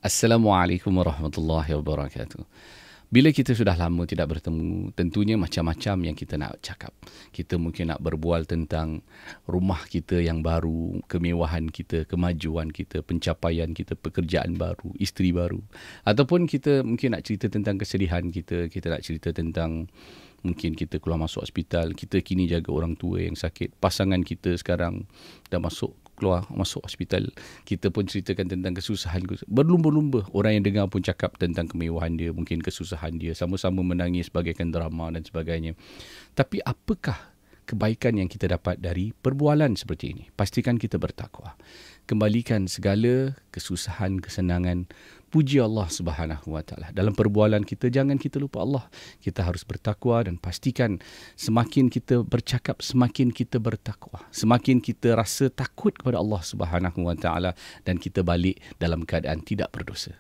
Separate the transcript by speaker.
Speaker 1: Assalamualaikum warahmatullahi wabarakatuh. Bila kita sudah lama tidak bertemu, tentunya macam-macam yang kita nak cakap. Kita mungkin nak berbual tentang rumah kita yang baru, kemewahan kita, kemajuan kita, pencapaian kita, pekerjaan baru, isteri baru. Ataupun kita mungkin nak cerita tentang kesedihan kita nak cerita tentang mungkin kita keluar masuk hospital, kita kini jaga orang tua yang sakit, pasangan kita sekarang dah keluar masuk hospital, kita pun ceritakan tentang kesusahan. Berlumba-lumba orang yang dengar pun cakap tentang kemewahan dia, mungkin kesusahan dia, sama-sama menangis bagaikan drama dan sebagainya. Tapi apakah kebaikan yang kita dapat dari perbualan seperti ini? Pastikan kita bertakwa. Kembalikan segala kesusahan, kesenangan, puji Allah Subhanahu Wa Taala. Dalam perbualan kita, jangan kita lupa Allah. Kita harus bertakwa dan pastikan semakin kita bercakap, semakin kita bertakwa. Semakin kita rasa takut kepada Allah Subhanahu Wa Taala dan kita balik dalam keadaan tidak berdosa.